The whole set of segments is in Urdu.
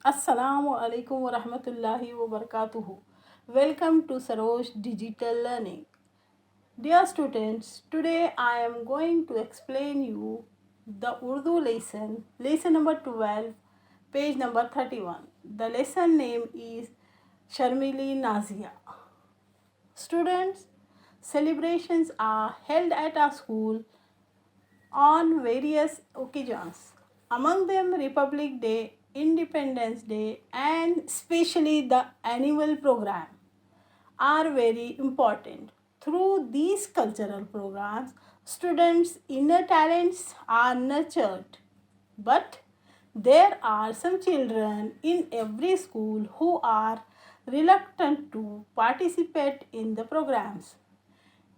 Assalamu alaikum wa rahmatullahi wa barakatuhu. Welcome to Sarosh Digital Learning. Dear students, today I am going to explain you the Urdu lesson number 12, page number 31. The lesson name is Sharmili Nazia. Students, celebrations are held at our school on various occasions. Among them, Republic Day, Independence Day, and especially the annual program are very important. Through these cultural programs, students' inner talents are nurtured. But there are some children in every school who are reluctant to participate in the programs.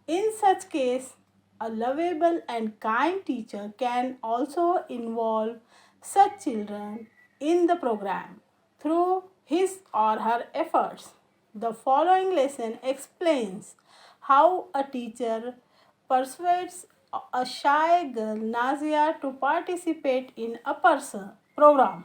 In such case, a lovable and kind teacher can also involve such children in the program through his or her efforts. The following lesson explains how a teacher persuades a shy girl Nazia to participate in a program.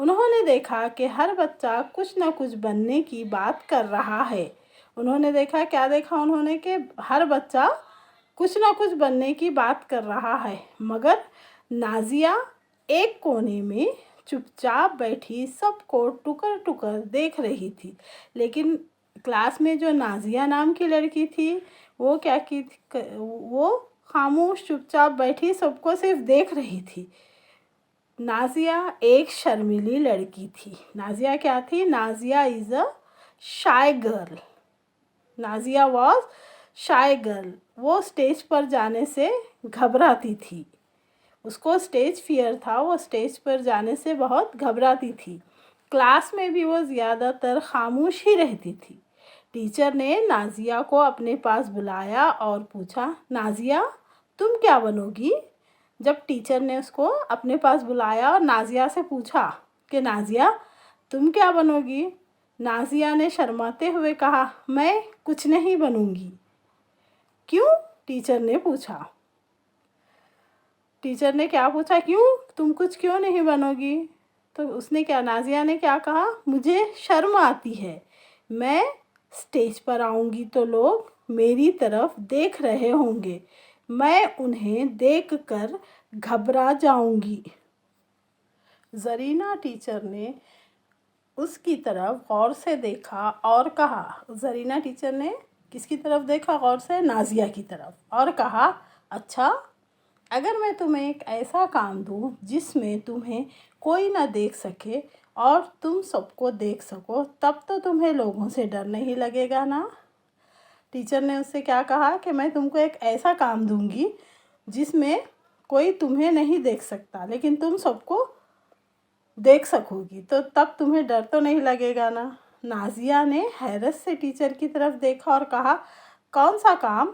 انہوں نے دیکھا کہ ہر بچہ کچھ نہ کچھ بننے کی بات کر رہا ہے۔ انہوں نے دیکھا، کیا دیکھا انہوں نے، کہ ہر بچہ کچھ نہ کچھ بننے کی بات کر رہا ہے، مگر نازیہ ایک کونے میں چپ چاپ بیٹھی سب کو ٹکر ٹکر دیکھ رہی تھی۔ لیکن کلاس میں جو نازیہ نام کی لڑکی تھی وہ کیا کی، وہ خاموش چپ چاپ بیٹھی سب کو صرف دیکھ رہی تھی۔ نازیہ ایک شرمیلی لڑکی تھی۔ نازیہ کیا تھی؟ Nazia is a shy girl. Nazia was shy girl. وہ اسٹیج پر جانے سے گھبراتی تھی، اس کو اسٹیج فیئر تھا، وہ اسٹیج پر جانے سے بہت گھبراتی تھی۔ کلاس میں بھی وہ زیادہ تر خاموش ہی رہتی تھی۔ ٹیچر نے نازیہ کو اپنے پاس بلایا اور پوچھا، نازیہ تم کیا بنو گی؟ جب ٹیچر نے اس کو اپنے پاس بلایا اور نازیہ سے پوچھا کہ نازیہ تم کیا بنو گی، نازیہ نے شرماتے ہوئے کہا، میں کچھ نہیں بنوں گی۔ کیوں؟ ٹیچر نے پوچھا۔ ٹیچر نے کیا پوچھا، کیوں تم کچھ کیوں نہیں بنو گی؟ تو اس نے کیا، نازیہ نے کیا کہا، مجھے شرم آتی ہے، میں اسٹیج پر آؤں گی تو لوگ میری طرف دیکھ رہے ہوں گے، میں انہیں دیکھ کر گھبرا جاؤں گی۔ زرینہ ٹیچر نے اس کی طرف غور سے دیکھا اور کہا، زرینہ ٹیچر نے کس کی طرف دیکھا غور سے؟ نازیہ کی طرف، اور کہا، اچھا اگر میں تمہیں ایک ایسا کام دوں جس میں تمہیں کوئی نہ دیکھ سکے اور تم سب کو دیکھ سکو، تب تو تمہیں لوگوں سے ڈر نہیں لگے گا نا؟ ٹیچر نے اس سے کیا کہا کہ میں تم کو ایک ایسا کام دوں گی جس میں کوئی تمہیں نہیں دیکھ سکتا لیکن تم سب کو دیکھ سکو گی، تو تب تمہیں ڈر تو نہیں لگے گا نا؟ نازیہ نے حیرت سے ٹیچر کی طرف دیکھا اور کہا، کون سا کام؟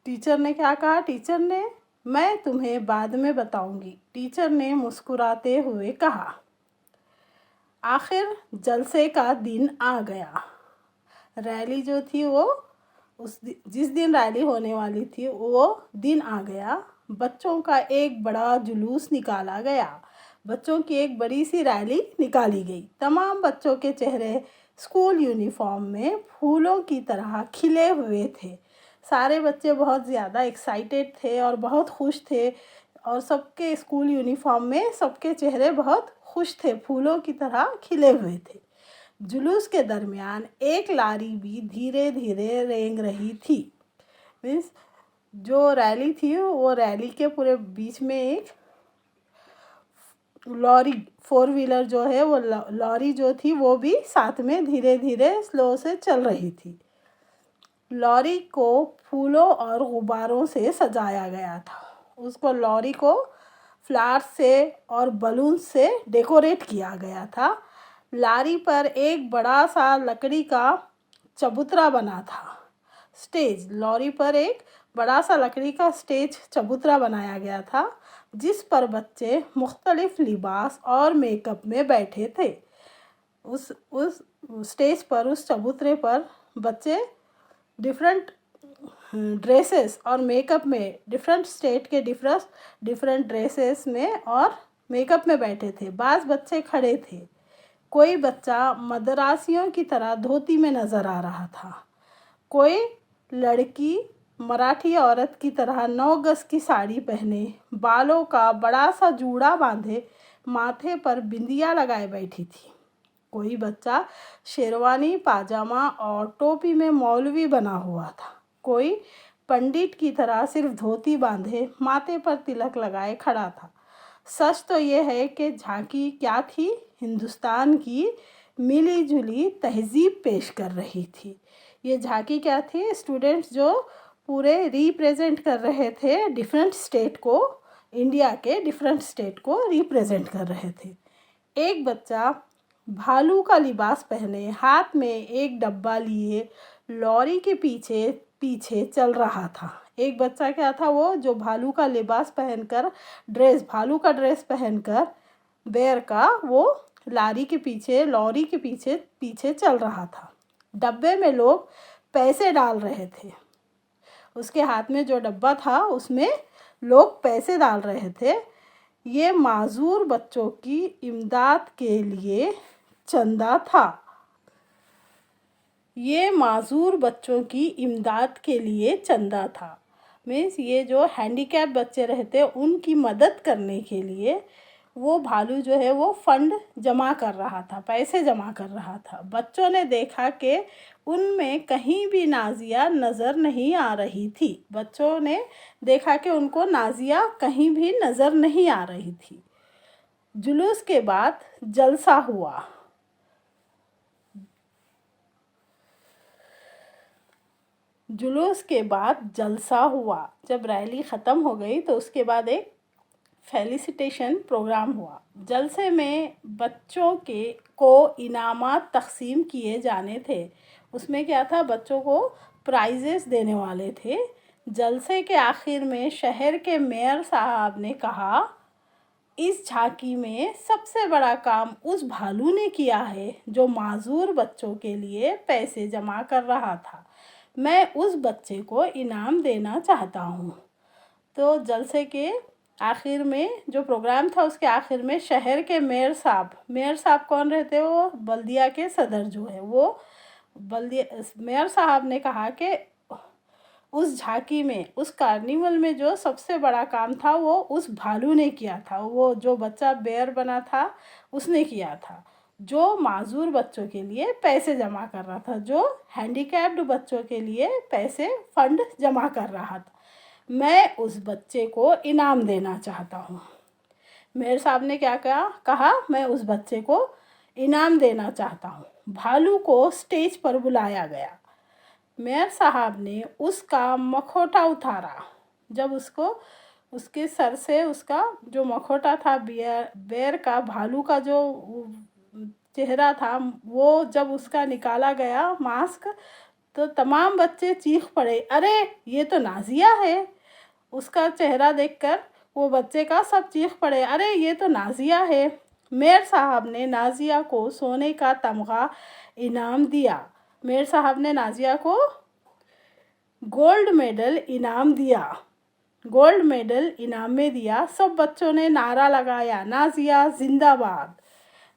ٹیچر نے کیا کہا؟ ٹیچر نے، میں تمہیں بعد میں بتاؤں گی، ٹیچر نے مسکراتے ہوئے کہا۔ آخر جلسے کا دن آ گیا۔ ریلی جو تھی وہ جس دن ریلی ہونے والی تھی وہ دن آ گیا۔ بچوں کا ایک بڑا جلوس نکالا گیا، بچوں کی ایک بڑی سی ریلی نکالی گئی۔ تمام بچوں کے چہرے اسکول یونیفارم میں پھولوں کی طرح کھلے ہوئے تھے۔ سارے بچے بہت زیادہ ایکسائٹیڈ تھے اور بہت خوش تھے، اور سب کے اسکول یونیفارم میں سب کے چہرے بہت خوش تھے، پھولوں کی طرح کھلے ہوئے تھے۔ جلوس کے درمیان ایک لاری بھی دھیرے دھیرے رینگ رہی تھی۔ جو ریلی تھی وہ ریلی کے پورے بیچ میں ایک لاری، 4 ویلر جو ہے وہ لاری جو تھی وہ بھی ساتھ میں دھیرے دھیرے سلو سے چل رہی تھی۔ لاری کو پھولوں اور غباروں سے سجایا گیا تھا، اس کو لاری کو فلاور سے اور بلون سے ڈیکوریٹ کیا گیا تھا۔ لاری پر ایک بڑا سا لکڑی کا چبوترا بنا تھا۔ اسٹیج، لاری پر ایک بڑا سا لکڑی کا اسٹیج چبوترا بنایا گیا تھا جس پر بچے مختلف لباس اور میک اپ میں بیٹھے تھے۔ اس اسٹیج پر، اس چبوترے پر بچے ڈفرینٹ ڈریسز اور میک اپ میں، ڈفرینٹ اسٹیٹ کے ڈفرینٹ ڈریسز میں اور میک اپ میں بیٹھے تھے۔ بعض بچے کھڑے تھے، کوئی بچہ مدراسیوں کی طرح دھوتی میں نظر آ رہا تھا، کوئی لڑکی مراٹھی عورت کی طرح 9 گز کی ساڑی پہنے، بالوں کا بڑا سا جوڑا باندھے، ماتھے پر بندیا لگائے بیٹھی تھی۔ کوئی بچہ شیروانی، پاجامہ اور ٹوپی میں مولوی بنا ہوا تھا، کوئی پنڈت کی طرح صرف دھوتی باندھے، ماتھے پر تلک لگائے کھڑا تھا۔ سچ تو یہ ہے کہ جھانکی کیا تھی؟ ہندوستان کی ملی جلی تہذیب پیش کر رہی تھی۔ یہ جھانکی کیا تھی؟ اسٹوڈنٹس جو پورے ریپریزنٹ کر رہے تھے ڈفرینٹ اسٹیٹ کو، انڈیا کے ڈفرینٹ اسٹیٹ کو ریپریزنٹ کر رہے تھے۔ ایک بچہ بھالو کا لباس پہنے، ہاتھ میں ایک ڈبہ لیے لاری کے پیچھے پیچھے چل رہا تھا۔ ایک بچہ کیا تھا؟ وہ جو بھالو کا لباس پہن کر، بھالو کا ڈریس پہن کر، بیر کا، وہ لاری کے پیچھے چل رہا تھا۔ ڈبے میں لوگ پیسے ڈال رہے تھے، اس کے ہاتھ میں جو ڈبہ تھا اس میں لوگ پیسے ڈال رہے تھے۔ یہ معذور بچوں کی امداد کے لیے چندہ تھا۔ یہ معذور بچوں کی امداد کے لیے چندہ تھا، مینس یہ جو ہینڈی کیپ بچے رہتے ان کی مدد کرنے کے لیے وہ بھالو جو ہے وہ فنڈ جمع کر رہا تھا، پیسے جمع کر رہا تھا۔ بچوں نے دیکھا کہ ان میں کہیں بھی نازیہ نظر نہیں آ رہی تھی۔ بچوں نے دیکھا کہ ان کو نازیہ کہیں بھی نظر نہیں آ رہی تھی۔ جلوس کے بعد جلسہ ہوا۔ جلوس کے بعد جلسہ ہوا، جب ریلی ختم ہو گئی تو اس کے بعد ایک فیلیسیٹیشن پروگرام ہوا۔ جلسے میں بچوں کو انعامات تقسیم کیے جانے تھے۔ اس میں کیا تھا؟ بچوں کو پرائزز دینے والے تھے۔ جلسے کے آخر میں شہر کے میئر صاحب نے کہا، اس جھانکی میں سب سے بڑا کام اس بھالو نے کیا ہے جو معذور بچوں کے لیے پیسے جمع کر رہا تھا۔ میں اس بچے کو انعام دینا چاہتا ہوں۔ تو جلسے کے آخر میں جو پروگرام تھا اس کے آخر میں شہر کے میئر صاحب کون رہتے؟ وہ بلدیہ کے صدر جو ہے، وہ میئر صاحب نے کہا کہ اس جھانکی میں، اس کارنیول میں جو سب سے بڑا کام تھا وہ اس بھالو نے کیا تھا، وہ جو بچہ بیئر بنا تھا اس نے کیا تھا، جو معذور بچوں کے لیے پیسے جمع کر رہا تھا، جو ہینڈی کیپڈ بچوں کے لیے پیسے فنڈ جمع کر رہا تھا۔ میں اس بچے کو انعام دینا چاہتا ہوں۔ میئر صاحب نے کیا کہا؟ میں اس بچے کو انعام دینا چاہتا ہوں۔ بھالو کو اسٹیج پر بلایا گیا۔ میئر صاحب نے اس کا مکھوٹا اتارا۔ جب اس کے سر سے اس کا جو مکھوٹا تھا بیئر کا، بھالو کا جو چہرہ تھا، وہ جب اس کا نکالا گیا ماسک تو تمام بچے چیخ پڑے، ارے یہ تو نازیہ ہے۔ اس کا چہرہ دیکھ کر وہ بچے کا سب چیخ پڑے، ارے یہ تو نازیہ ہے۔ میئر صاحب نے نازیہ کو سونے کا تمغہ انعام دیا۔ میئر صاحب نے نازیہ کو گولڈ میڈل انعام میں دیا۔ سب بچوں نے نعرہ لگایا، نازیہ زندہ باد۔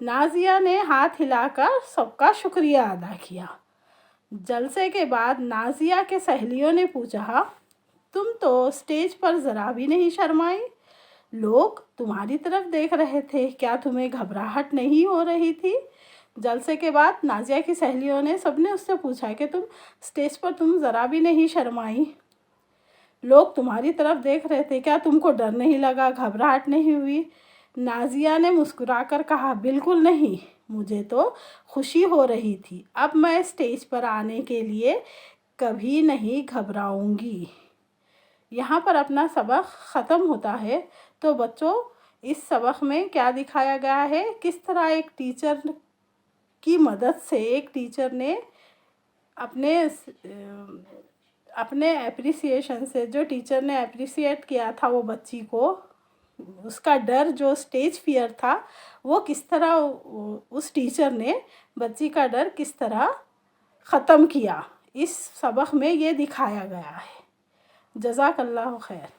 نازیہ نے ہاتھ ہلا کر سب کا شکریہ ادا کیا۔ جلسے کے بعد نازیہ کے سہیلیوں نے پوچھا، تم تو اسٹیج پر ذرا بھی نہیں شرمائی، لوگ تمہاری طرف دیکھ رہے تھے، کیا تمہیں گھبراہٹ نہیں ہو رہی تھی؟ جلسے کے بعد نازیہ کی سہیلیوں نے سب نے اس سے پوچھا کہ تم اسٹیج پر تم ذرا بھی نہیں شرمائی، لوگ تمہاری طرف دیکھ رہے تھے، کیا تم کو ڈر نہیں لگا، گھبراہٹ نہیں ہوئی؟ نازیہ نے مسکرا کر کہا، بالکل نہیں، مجھے تو خوشی ہو رہی تھی، اب میں اسٹیج پر آنے کے لیے کبھی نہیں گھبراؤں گی۔ یہاں پر اپنا سبق ختم ہوتا ہے۔ تو بچوں، اس سبق میں کیا دکھایا گیا ہے؟ کس طرح ایک ٹیچر کی مدد سے ایک ٹیچر نے اپنے اپریسیشن سے، جو ٹیچر نے اپریسیٹ کیا تھا وہ بچی کو، اس کا ڈر جو اسٹیج فیئر تھا، وہ کس طرح اس ٹیچر نے بچی کا ڈر کس طرح ختم کیا، اس سبق میں یہ دکھایا گیا ہے۔ جزاک اللہ خیر۔